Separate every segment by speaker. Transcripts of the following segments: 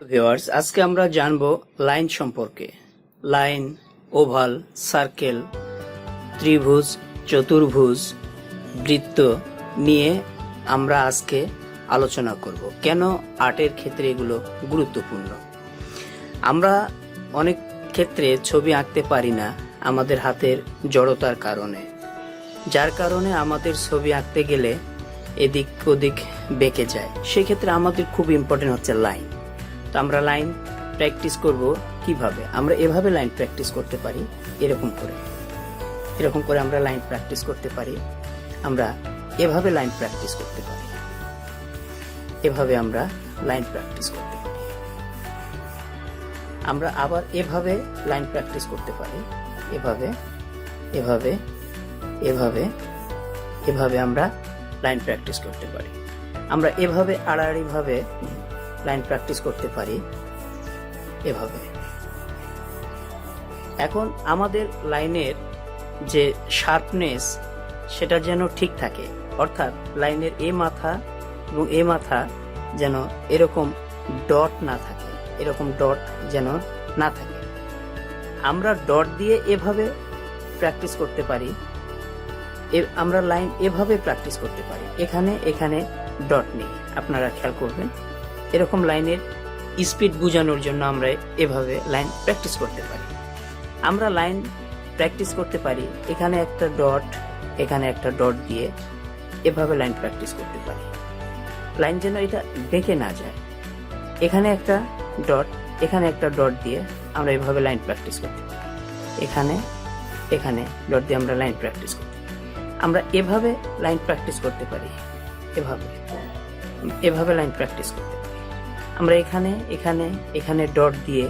Speaker 1: Viewers, আজকে আমরা জানব লাইন সম্পর্কে। লাইন, ওভাল, সার্কেল, ত্রিভুজ, চতুর্ভুজ, বৃত্ত নিয়ে আমরা আজকে আলোচনা করব। কেন আর্টের ক্ষেত্রে এগুলো গুরুত্বপূর্ণ। আমরা অনেক ক্ষেত্রে ছবি আঁকতে পারি না আমাদের হাতের জড়তার কারণে, যার কারণে আমাদের ছবি আঁকতে গেলে এদিক ওদিক বেঁকে যায়। সেক্ষেত্রে আমাদের খুব ইম্পর্টেন্ট হচ্ছে লাইন। তো আমরা লাইন প্র্যাকটিস করব কিভাবে? আমরা এভাবে লাইন প্র্যাকটিস করতে পারি, এরকম করে আমরা লাইন প্র্যাকটিস করতে পারি। আমরা এভাবে লাইন প্র্যাকটিস করতে পারি, এভাবে আমরা লাইন প্র্যাকটিস করতে পারি। আমরা আবার এভাবে লাইন প্র্যাকটিস করতে পারি, এভাবে এভাবে এভাবে এভাবে আমরা লাইন প্র্যাকটিস করতে পারি। আমরা এভাবে আড়াআড়ি ভাবে লাইন প্র্যাকটিস করতে পারি, এভাবে। এখন আমাদের লাইনের যে শার্পনেস সেটা যেন ঠিক থাকে, অর্থাৎ লাইনের এ মাথা এবং এ মাথা যেন এরকম ডট না থাকে, এরকম ডট যেন না থাকে। আমরা ডট দিয়ে এভাবে প্র্যাকটিস করতে পারি, আমরা লাইন এভাবে প্র্যাকটিস করতে পারি। এখানে এখানে ডট নেই, আপনারা খেয়াল করবেন। এরকম লাইনের স্পিড বোঝানোর জন্য আমরা এভাবে লাইন প্র্যাকটিস করতে পারি। আমরা লাইন প্র্যাকটিস করতে পারি এখানে একটা ডট, এখানে একটা ডট দিয়ে এভাবে লাইন প্র্যাকটিস করতে পারি। লাইন যেন এটা বেঁকে না যায়। এখানে একটা ডট, এখানে একটা ডট দিয়ে আমরা এভাবে লাইন প্র্যাকটিস করতে পারি। এখানে এখানে ডট দিয়ে আমরা লাইন প্র্যাকটিস করতে পারি। আমরা এভাবে লাইন প্র্যাকটিস করতে পারি, এভাবে এভাবে লাইন প্র্যাকটিস করতে পারি। আমরা এখানে এখানে এখানে ডট দিয়ে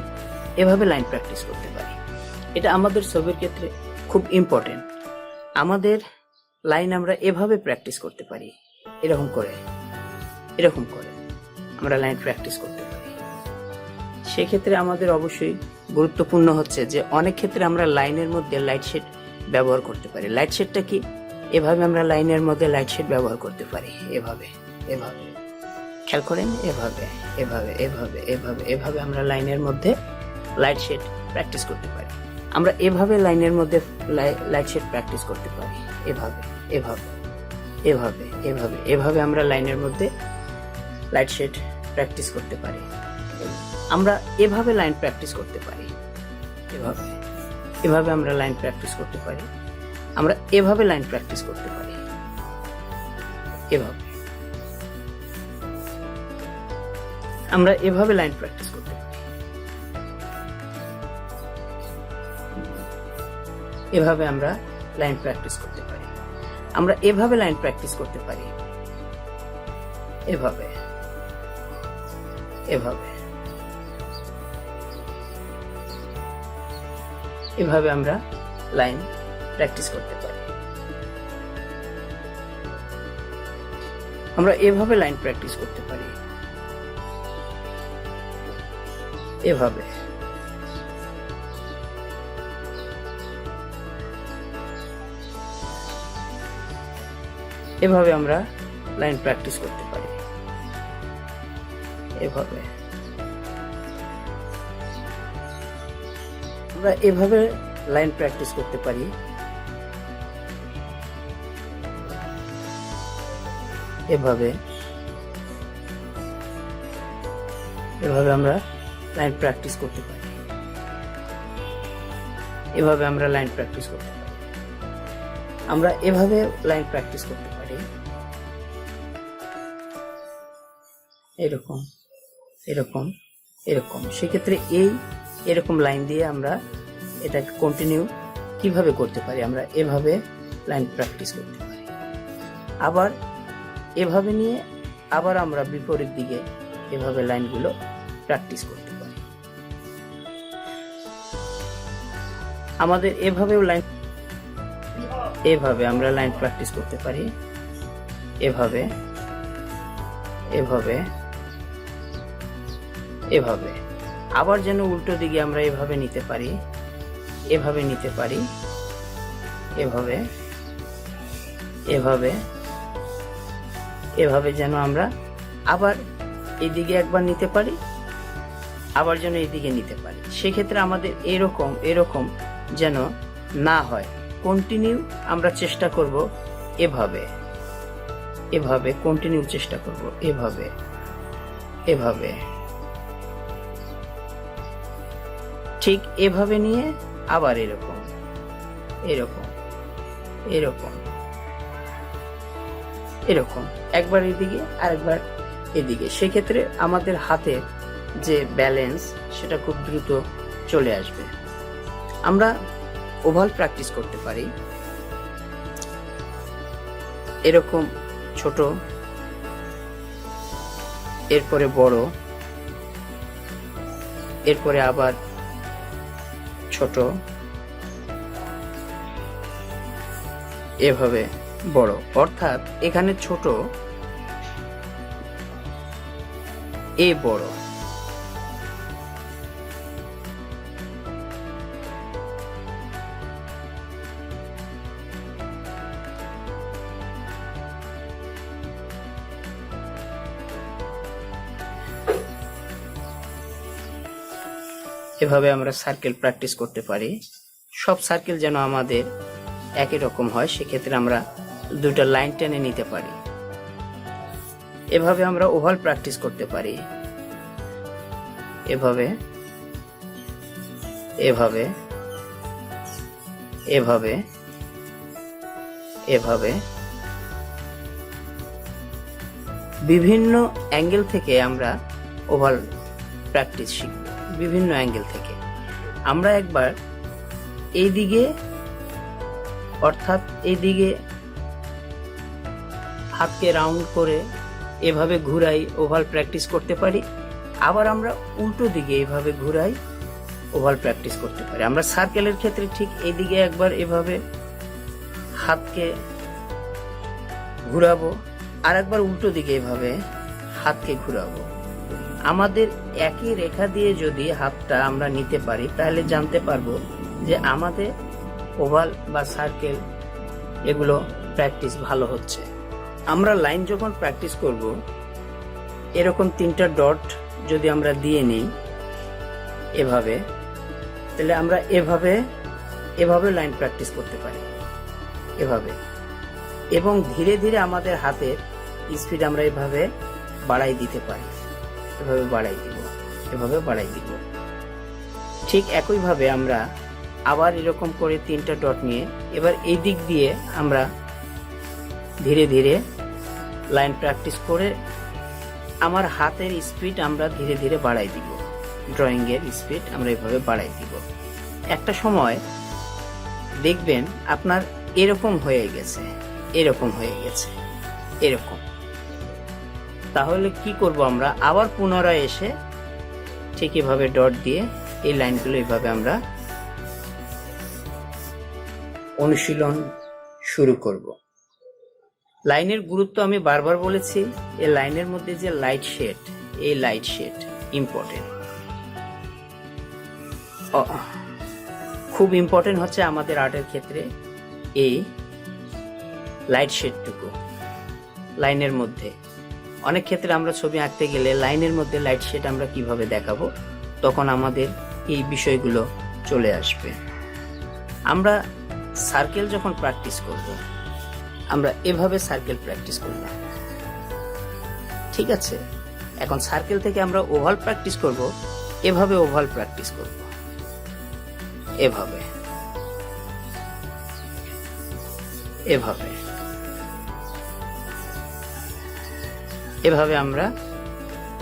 Speaker 1: এভাবে লাইন প্র্যাকটিস করতে পারি। এটা আমাদের ছবির ক্ষেত্রে খুব ইম্পর্টেন্ট। আমাদের লাইন আমরা এভাবে প্র্যাকটিস করতে পারি, এরকম করে আমরা লাইন প্র্যাকটিস করতে পারি। সেক্ষেত্রে আমাদের অবশ্যই গুরুত্বপূর্ণ হচ্ছে যে অনেক ক্ষেত্রে আমরা লাইনের মধ্যে লাইট শেড ব্যবহার করতে পারি। লাইট শেডটা কি? এভাবে আমরা লাইনের মধ্যে লাইট শেড ব্যবহার করতে পারি, এভাবে এভাবে খেয়াল করেন, এভাবে এভাবে এভাবে এভাবে এভাবে আমরা লাইনের মধ্যে লাইট শেড প্র্যাকটিস করতে পারি। আমরা এভাবে লাইনের মধ্যে লাইট শেড প্র্যাকটিস করতে পারি, এভাবে এভাবে এভাবে এভাবে এভাবে আমরা লাইনের মধ্যে লাইট শেড প্র্যাকটিস করতে পারি। আমরা এভাবে লাইন প্র্যাকটিস করতে পারি, এভাবে এভাবে আমরা লাইন প্র্যাকটিস করতে পারি। আমরা এভাবে লাইন প্র্যাকটিস করতে পারি, এভাবে আমরা এভাবে লাইন প্র্যাকটিস করতে পারি, এভাবে আমরা লাইন প্র্যাকটিস করতে পারি। আমরা এভাবে লাইন প্র্যাকটিস করতে পারি, এভাবে এভাবে এভাবে আমরা লাইন প্র্যাকটিস করতে পারি। আমরা এভাবে লাইন প্র্যাকটিস করতে পারি, এভাবে এভাবে আমরা লাইন প্র্যাকটিস করতে পারি, এভাবে আমরা এভাবে লাইন প্র্যাকটিস করতে পারি, এভাবে এভাবে আমরা লাইন প্র্যাকটিস করতে পারি, এভাবে আমরা লাইন প্র্যাকটিস করতে পারি। আমরা এভাবে লাইন প্র্যাকটিস করতে পারি, এরকম এরকম এরকম। সেক্ষেত্রে এরকম লাইন দিয়ে আমরা এটাকে কন্টিনিউ কিভাবে করতে পারি? আমরা এভাবে লাইন প্র্যাকটিস করতে পারি, আবার এভাবে নিয়ে আবার আমরা বিপরীত দিকে এভাবে লাইনগুলো প্র্যাকটিস করতে পারি। আমাদের এভাবেও লাইন, এভাবে আমরা লাইন প্র্যাকটিস করতে পারি, এভাবে এভাবে এভাবে। আবার যেন উল্টো দিকে আমরা এভাবে নিতে পারি, এভাবে নিতে পারি, এভাবে এভাবে এভাবে যেন আমরা আবার এদিকে একবার নিতে পারি, আবার যেন এইদিকে নিতে পারি। সেক্ষেত্রে আমাদের এরকম এরকম যেন না হয়, কন্টিনিউ আমরা চেষ্টা করব এভাবে, এভাবে কন্টিনিউ চেষ্টা করব, এভাবে এভাবে, ঠিক এভাবে নিয়ে আবার এরকম এরকম এরকম এরকম, একবার এদিকে আরেকবার এদিকে। সেক্ষেত্রে আমাদের হাতের যে ব্যালেন্স সেটা খুব দ্রুত চলে আসবে। আমরা ওভাল প্র্যাকটিস করতে পারি, এরকম ছোট, এরপরে বড়, এরপরে আবার ছোট, এভাবে বড়। অর্থাৎ এখানে ছোট, এ বড়, এভাবে আমরা সার্কেল প্র্যাকটিস করতে পারি। সব সার্কেল যেন আমাদের একই রকম হয়, সেক্ষেত্রে আমরা দুটো লাইন টেনে নিতে পারি। এভাবে আমরা ওভাল প্র্যাকটিস করতে পারি, এভাবে এভাবে এভাবে এভাবে বিভিন্ন অ্যাঙ্গেল থেকে আমরা ওভাল প্র্যাকটিস শিখব। বিভিন্ন অ্যাঙ্গেল থেকে আমরা একবার এইদিকে, অর্থাৎ এইদিকে হাতকে রাউন্ড করে এভাবে ঘুরাই, ওভাল প্র্যাকটিস করতে পারি। আবার আমরা উল্টো দিকে এভাবে ঘুরাই, ওভাল প্র্যাকটিস করতে পারি। আমরা সার্কেলের ক্ষেত্রে ঠিক এইদিকে একবার এভাবে হাতকে ঘুরাবো, আর একবার উল্টো দিকে এভাবে হাতকে ঘুরাবো। আমাদের একই রেখা দিয়ে যদি হাতটা আমরা নিতে পারি, তাহলে জানতে পারবো যে আমাদের ওভাল বা সার্কেল এগুলো প্র্যাকটিস ভালো হচ্ছে। আমরা লাইন যখন প্র্যাকটিস করব, এরকম 3টা ডট যদি আমরা দিয়ে নিই এভাবে, তাহলে আমরা এভাবে এভাবে লাইন প্র্যাকটিস করতে পারি, এভাবে। এবং ধীরে ধীরে আমাদের হাতের স্পিড আমরা এভাবে বাড়াই দিতে পারি, এভাবে বাড়াই দিব, এভাবে বাড়াই দিব। ঠিক একইভাবে আমরা আবার এরকম করে 3টা ডট নিয়ে এবার এই দিক দিয়ে আমরা ধীরে ধীরে লাইন প্র্যাকটিস করে আমার হাতের স্পিড আমরা ধীরে ধীরে বাড়াই দিব, ড্রয়িং এর স্পিড আমরা এভাবে বাড়াই দিব। একটা সময় দেখবেন আপনার এরকম হয়ে গেছে, এরকম হয়ে গেছে, এরকম। তাহলে কি করব আমরা, আবার পুনরায় এসে ঠিক এভাবে ডট দিয়ে এই লাইনগুলো এভাবে আমরা অনুশীলন শুরু করব। লাইনের গুরুত্ব আমি বারবার বলেছি, এই লাইনের মধ্যে যে লাইট শেড, এই লাইট শেড ইম্পর্টেন্ট, খুব ইম্পর্টেন্ট হচ্ছে আমাদের আর্টের ক্ষেত্রে এই লাইট শেডটুকু লাইনের মধ্যে। অনেক ক্ষেত্রে আমরা ছবি আঁকতে গেলে লাইনের মধ্যে লাইট শেড আমরা কিভাবে দেখাবো, তখন আমাদের এই বিষয়গুলো চলে আসবে। আমরা সার্কেল যখন প্র্যাকটিস করব, আমরা এভাবে সার্কেল প্র্যাকটিস করলাম, ঠিক আছে। এখন সার্কেল থেকে আমরা ওভাল প্র্যাকটিস করব, এভাবে ওভাল প্র্যাকটিস করব, এভাবে এভাবে এভাবে আমরা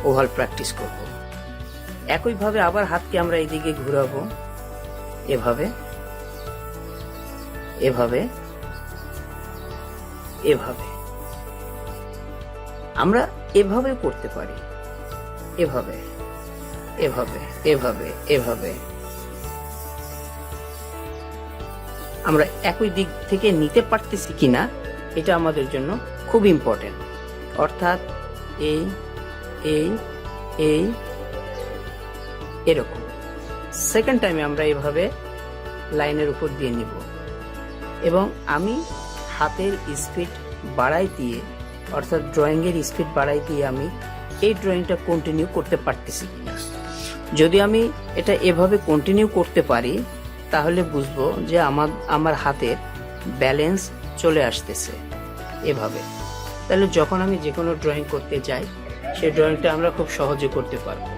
Speaker 1: ওভাল প্র্যাকটিস করব। একইভাবে আবার হাতকে আমরা এইদিকে ঘুরাবো, এভাবে এভাবে এভাবে। আমরা এভাবে করতে পারি, এভাবে এভাবে এভাবে এভাবে। আমরা একই দিক থেকে নিতে পারতেছি কিনা এটা আমাদের জন্য খুব ইম্পর্টেন্ট। অর্থাৎ এই এই এই এরকম। সেকেন্ড টাইমে আমরা এভাবে লাইনের উপর দিয়ে নিব এবং আমি হাতের স্পিড বাড়াই দিয়ে, অর্থাৎ ড্রয়িং এর স্পিড বাড়াই দিয়ে আমি এই ড্রয়িংটা কন্টিনিউ করতে পারতেছি কিনা যদি আমি এটা এভাবে কন্টিনিউ করতে পারি তাহলে বুঝবো যে আমার হাতের ব্যালেন্স চলে আসতেছে এভাবে। তাহলে যখন আমি যে কোনো ড্রয়িং করতে যাই সেই ড্রয়িংটা আমরা খুব সহজে করতে পারবো।